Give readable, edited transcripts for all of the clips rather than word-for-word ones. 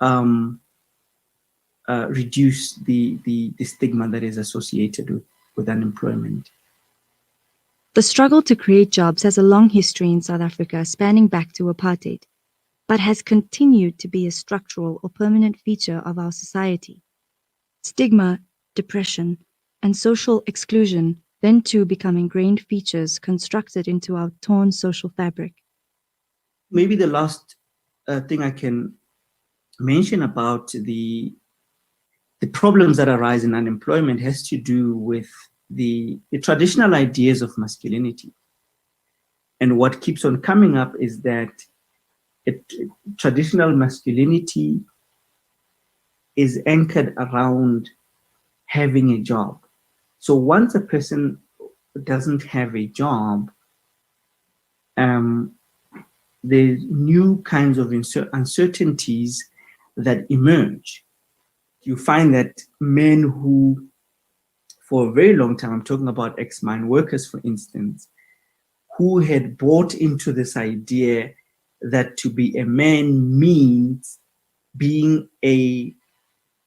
um, reduce the stigma that is associated with unemployment. The struggle to create jobs has a long history in South Africa, spanning back to apartheid, but has continued to be a structural or permanent feature of our society. Stigma, depression, and social exclusion then too become ingrained features constructed into our torn social fabric. Maybe the last thing I can mention about the problems that arise in unemployment has to do with the traditional ideas of masculinity. And what keeps on coming up is that traditional masculinity is anchored around having a job. So once a person doesn't have a job, there's new kinds of uncertainties that emerge. You find that men who, for a very long time, I'm talking about ex-mine workers, for instance, who had bought into this idea that to be a man means being a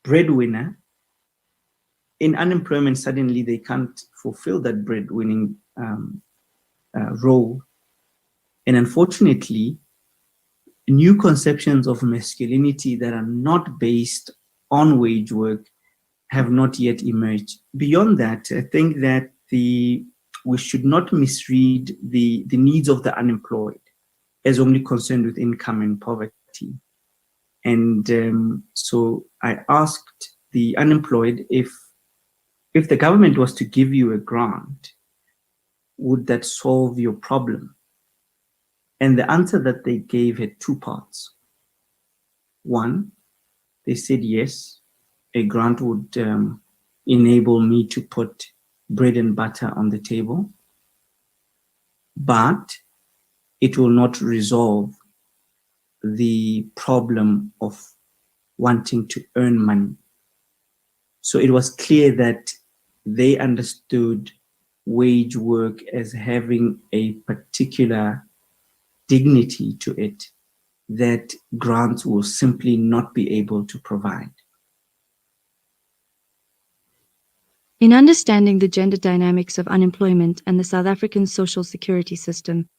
breadwinner, in unemployment, suddenly they can't fulfill that breadwinning role. And unfortunately, new conceptions of masculinity that are not based on wage work have not yet emerged. Beyond that, I think that we should not misread the needs of the unemployed as only concerned with income and poverty. And so I asked the unemployed, if the government was to give you a grant, would that solve your problem? And the answer that they gave had two parts. One, they said yes, a grant would enable me to put bread and butter on the table, but it will not resolve the problem of wanting to earn money. So it was clear that they understood wage work as having a particular dignity to it that grants will simply not be able to provide. In understanding the gender dynamics of unemployment and the South African social security system,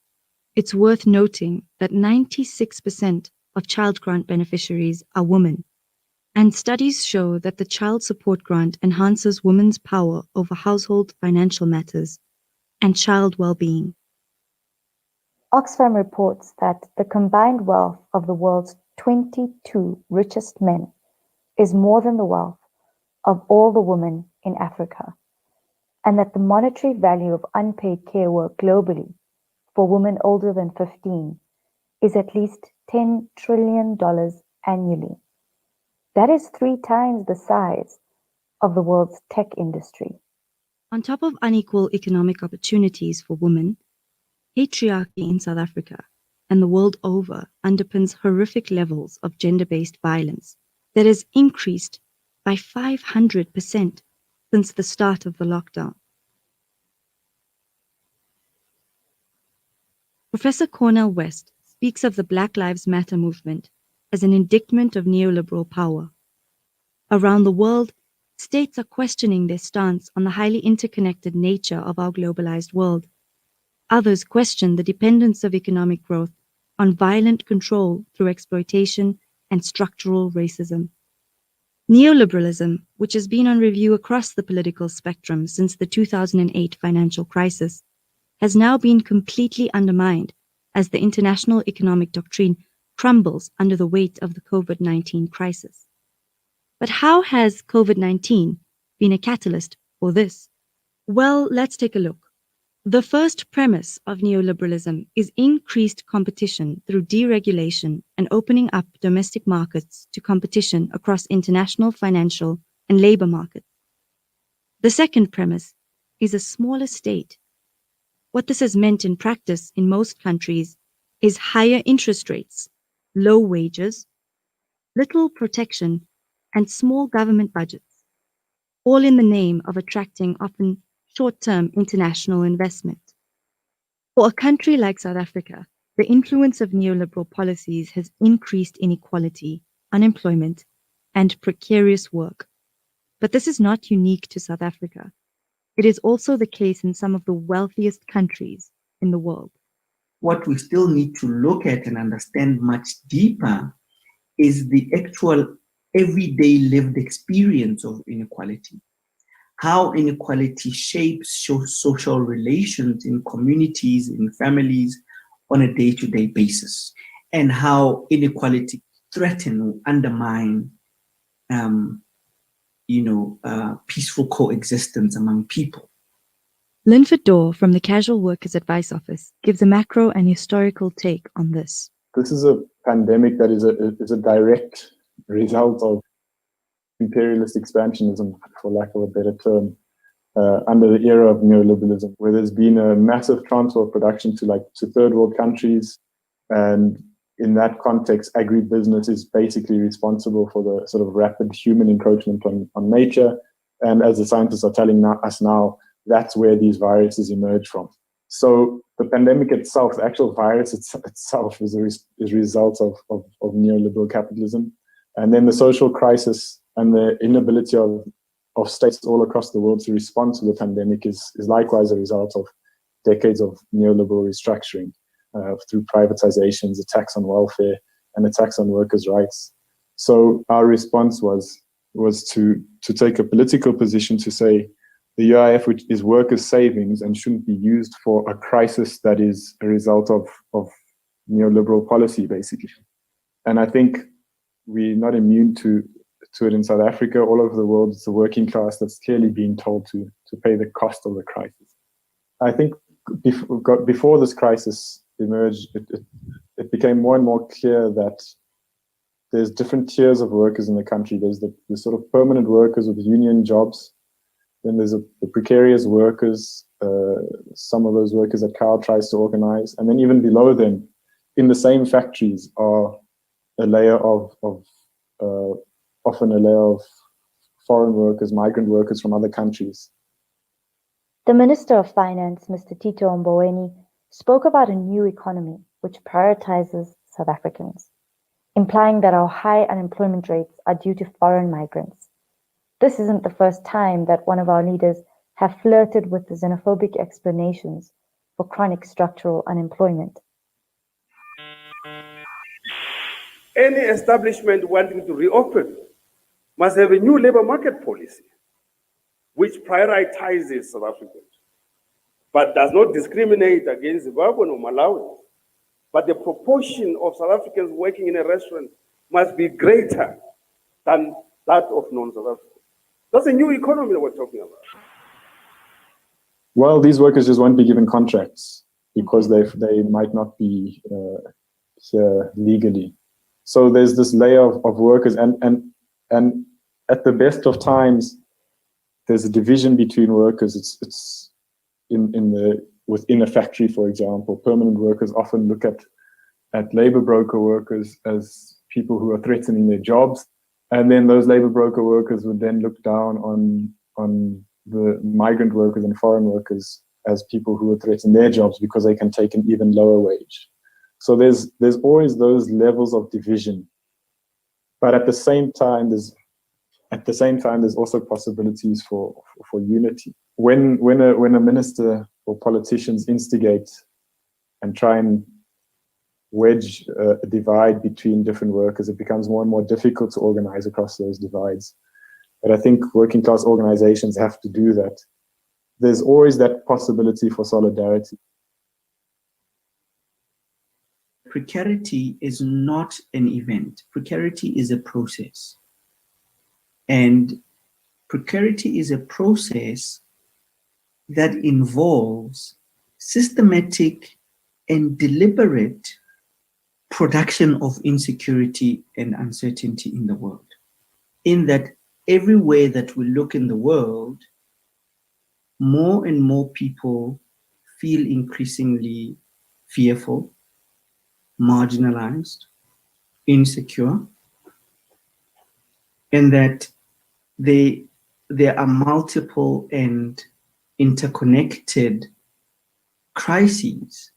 it's worth noting that 96% of child grant beneficiaries are women, and studies show that the child support grant enhances women's power over household financial matters and child well-being. Oxfam reports that the combined wealth of the world's 22 richest men is more than the wealth of all the women in Africa, and that the monetary value of unpaid care work globally for women older than 15 is at least $10 trillion annually. That is 3 times the size of the world's tech industry. On top of unequal economic opportunities for women, patriarchy in South Africa and the world over underpins horrific levels of gender-based violence that has increased by 500% since the start of the lockdown. Professor Cornel West speaks of the Black Lives Matter movement as an indictment of neoliberal power. Around the world, states are questioning their stance on the highly interconnected nature of our globalized world. Others question the dependence of economic growth on violent control through exploitation and structural racism. Neoliberalism, which has been on review across the political spectrum since the 2008 financial crisis, has now been completely undermined as the international economic doctrine crumbles under the weight of the COVID-19 crisis. But how has COVID-19 been a catalyst for this? Well, let's take a look. The first premise of neoliberalism is increased competition through deregulation and opening up domestic markets to competition across international financial and labor markets. The second premise is a smaller state. What this has meant in practice in most countries is higher interest rates, low wages, little protection, and small government budgets, all in the name of attracting often short-term international investment. For a country like South Africa, the influence of neoliberal policies has increased inequality unemployment, and precarious work. But this is not unique to South Africa. It is also the case in some of the wealthiest countries in the world. What we still need to look at and understand much deeper is the actual everyday lived experience of inequality. How inequality shapes social relations in communities, in families, on a day-to-day basis, and how inequality threaten or undermine peaceful coexistence among people. Linford Dorr from the Casual Workers Advice Office gives a macro and historical take on this. This is a pandemic that is a direct result of imperialist expansionism, for lack of a better term, under the era of neoliberalism, where there's been a massive transfer of production to third world countries. And in that context, agribusiness is basically responsible for the sort of rapid human encroachment on nature. And as the scientists are telling us now, that's where these viruses emerge from. So the pandemic itself, the actual virus itself is a result of neoliberal capitalism. And then the social crisis and the inability of states all across the world to respond to the pandemic is likewise a result of decades of neoliberal restructuring through privatizations, attacks on welfare, and attacks on workers' rights. So our response was to take a political position to say the UIF, which is workers' savings and shouldn't be used for a crisis that is a result of neoliberal policy, basically. And I think we're not immune to it in South Africa. All over the world, it's the working class that's clearly being told to pay the cost of the crisis. I think before this crisis emerged, it became more and more clear that there's different tiers of workers in the country. There's the sort of permanent workers with union jobs. Then there's the precarious workers, some of those workers that Carl tries to organize. And then even below them, in the same factories, are a layer of often a layer of foreign workers, migrant workers from other countries. The Minister of Finance, Mr. Tito Mboweni, spoke about a new economy which prioritizes South Africans, implying that our high unemployment rates are due to foreign migrants. This isn't the first time that one of our leaders have flirted with the xenophobic explanations for chronic structural unemployment. Any establishment wanting to reopen must have a new labor market policy which prioritizes South Africans, but does not discriminate against Zimbabwean or Malawi. But the proportion of South Africans working in a restaurant must be greater than that of non-South Africans. That's a new economy that we're talking about. Well, these workers just won't be given contracts because they might not be here legally. So there's this layer of workers, and at the best of times, there's a division between workers. It's within a factory, for example, permanent workers often look at labor broker workers as people who are threatening their jobs, and then those labor broker workers would then look down on the migrant workers and foreign workers as people who are threatening their jobs because they can take an even lower wage. So there's always those levels of division, but at the same time there's also possibilities for unity. When a minister or politicians instigate and try and wedge a divide between different workers, it becomes more and more difficult to organize across those divides. But I think working class organizations have to do that. There's always that possibility for solidarity. Precarity is not an event. Precarity is a process. And precarity is a process that involves systematic and deliberate production of insecurity and uncertainty in the world. In that everywhere that we look in the world, more and more people feel increasingly fearful, marginalized, insecure, and that there are multiple and interconnected crises.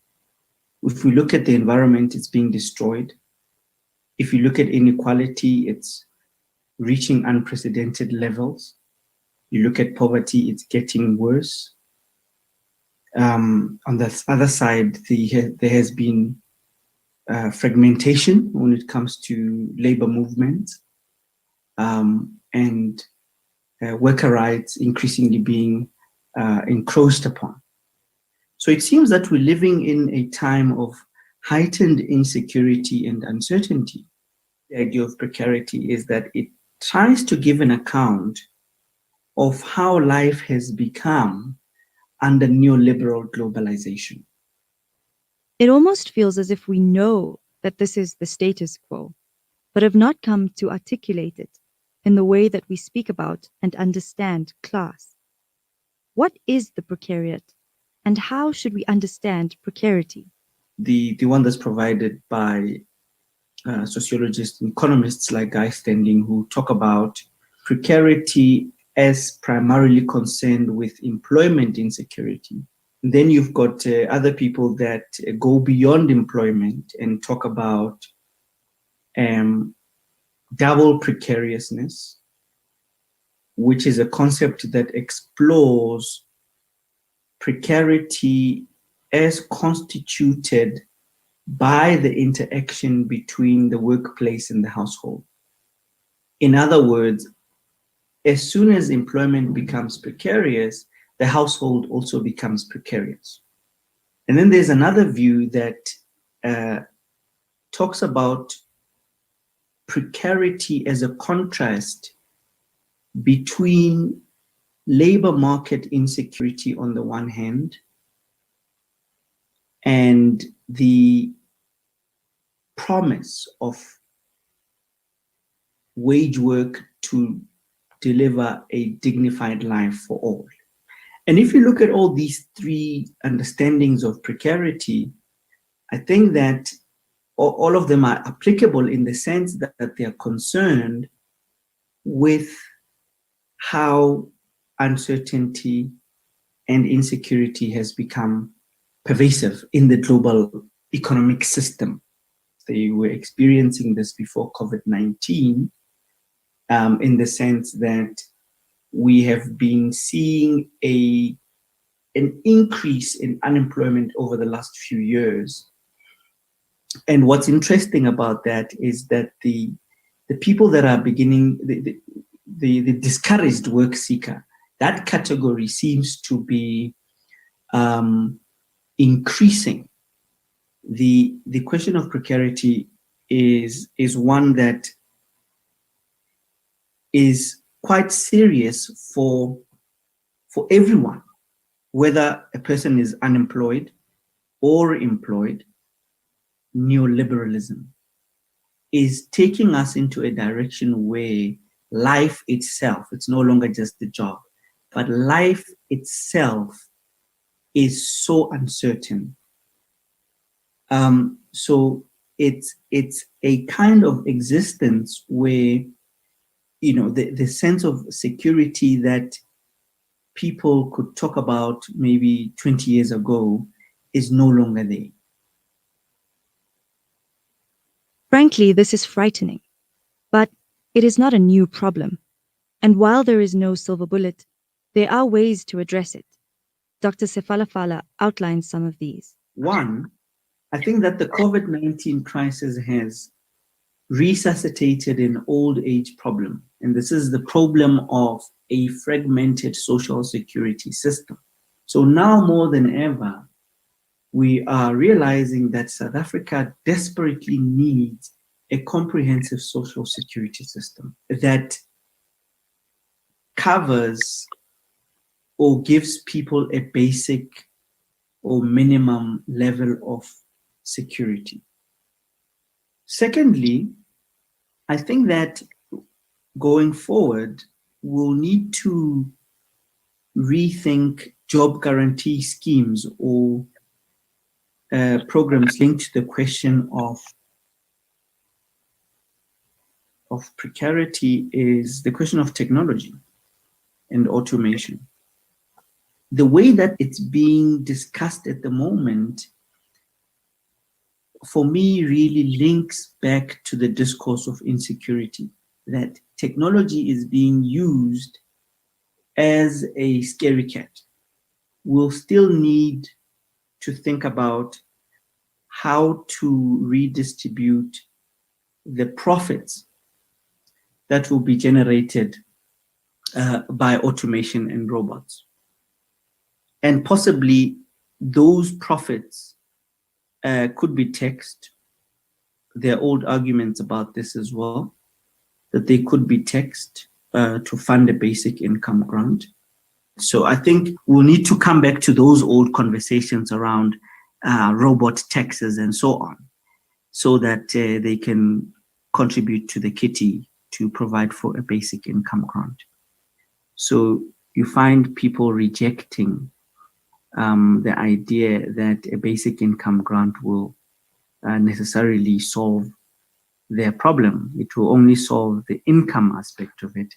If we look at the environment, it's being destroyed. If you look at inequality, it's reaching unprecedented levels. You look at poverty, it's getting worse. On the other side, there has been fragmentation when it comes to labor movements, and worker rights increasingly being encroached upon. So it seems that we're living in a time of heightened insecurity and uncertainty. The idea of precarity is that it tries to give an account of how life has become under neoliberal globalization. It almost feels as if we know that this is the status quo, but have not come to articulate it in the way that we speak about and understand class. What is the precariat, and how should we understand precarity? The one that's provided by sociologists and economists like Guy Standing, who talk about precarity as primarily concerned with employment insecurity. And then you've got other people that go beyond employment and talk about double precariousness, which is a concept that explores precarity as constituted by the interaction between the workplace and the household. In other words, as soon as employment becomes precarious, the household also becomes precarious. And then there's another view that talks about precarity as a contrast between labor market insecurity on the one hand and the promise of wage work to deliver a dignified life for all. And if you look at all these three understandings of precarity, I think that all of them are applicable in the sense that they are concerned with how uncertainty and insecurity has become pervasive in the global economic system. They were experiencing this before COVID-19, in the sense that we have been seeing an increase in unemployment over the last few years. And what's interesting about that is that the people that are beginning, the discouraged work seeker, that category seems to be increasing. The question of precarity is one that is quite serious for everyone, whether a person is unemployed or employed. Neoliberalism is taking us into a direction where life itself, it's no longer just the job, but life itself is so uncertain. So it's a kind of existence where, you know, the sense of security that people could talk about maybe 20 years ago is no longer there. Frankly, this is frightening, but it is not a new problem. And while there is no silver bullet, there are ways to address it. Dr. Sefalafala outlines some of these. One, I think that the COVID-19 crisis has resuscitated an old age problem. And this is the problem of a fragmented social security system. So now more than ever, we are realizing that South Africa desperately needs a comprehensive social security system that covers or gives people a basic or minimum level of security. Secondly, I think that going forward, we'll need to rethink job guarantee schemes or programs linked to the question of precarity is the question of technology and automation. The way that it's being discussed at the moment for me, really links back to the discourse of insecurity, that technology is being used as a scary cat. We'll still need to think about how to redistribute the profits that will be generated by automation and robots. And possibly those profits could be taxed. There are old arguments about this as well, that they could be taxed to fund a basic income grant. So I think we'll need to come back to those old conversations around robot taxes and so on, so that they can contribute to the kitty to provide for a basic income grant. So you find people rejecting the idea that a basic income grant will necessarily solve their problem. It will only solve the income aspect of it,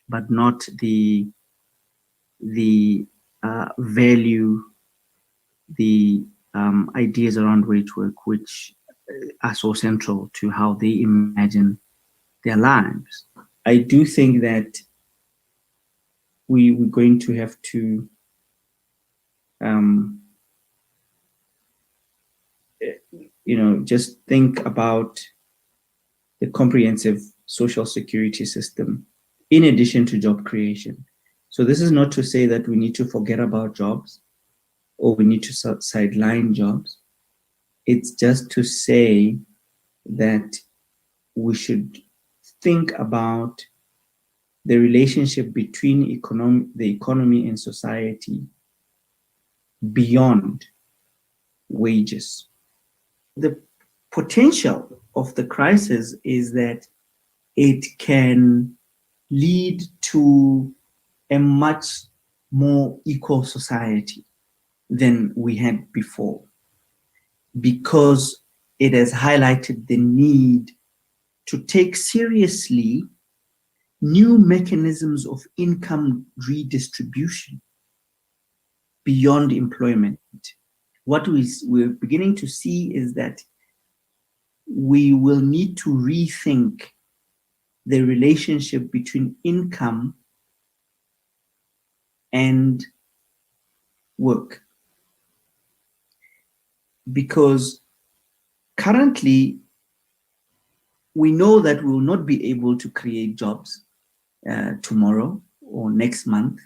but not the value, the ideas around wage work, which are so central to how they imagine their lives. I do think that we're going to have to just think about the comprehensive social security system in addition to job creation. So this is not to say that we need to forget about jobs or we need to sideline jobs. It's just to say that we should think about the relationship between the economy and society beyond wages. The potential of the crisis is that it can lead to a much more equal society than we had before, because it has highlighted the need to take seriously new mechanisms of income redistribution beyond employment. What we're beginning to see is that we will need to rethink the relationship between income and work. Because currently, we know that we will not be able to create jobs tomorrow or next month,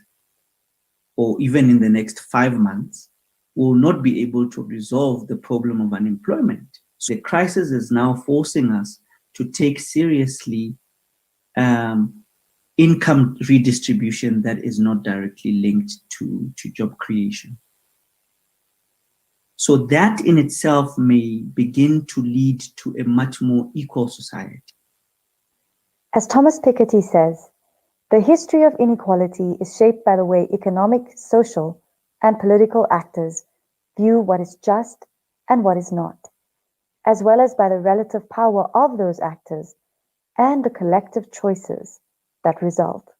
or even in the next 5 months. We will not be able to resolve the problem of unemployment. So the crisis is now forcing us to take seriously income redistribution that is not directly linked to job creation. So that in itself may begin to lead to a much more equal society. As Thomas Piketty says, the history of inequality is shaped by the way economic, social, and political actors view what is just and what is not, as well as by the relative power of those actors and the collective choices that result.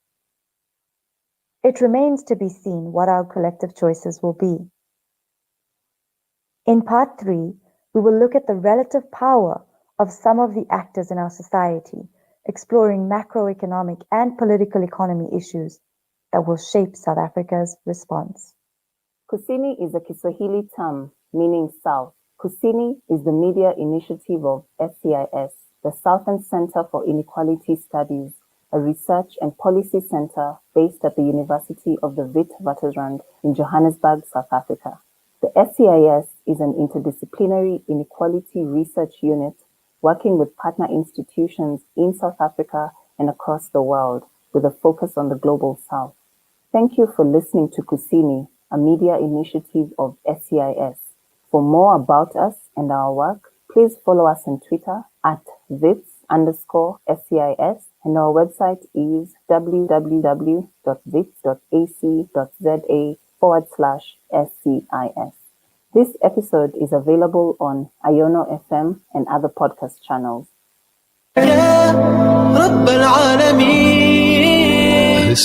It remains to be seen what our collective choices will be. In part 3, we will look at the relative power of some of the actors in our society, exploring macroeconomic and political economy issues that will shape South Africa's response. Kusini is a Kiswahili term meaning south. Kusini is the media initiative of SCIS, the Southern Center for Inequality Studies, a research and policy center based at the University of the Witwatersrand in Johannesburg, South Africa. The SCIS is an interdisciplinary inequality research unit working with partner institutions in South Africa and across the world with a focus on the Global South. Thank you for listening to Kusini, a media initiative of SCIS. For more about us and our work, please follow us on Twitter at @Wits_SCIS, and our website is www.wits.ac.za/SCIS. This episode is available on Iono FM and other podcast channels.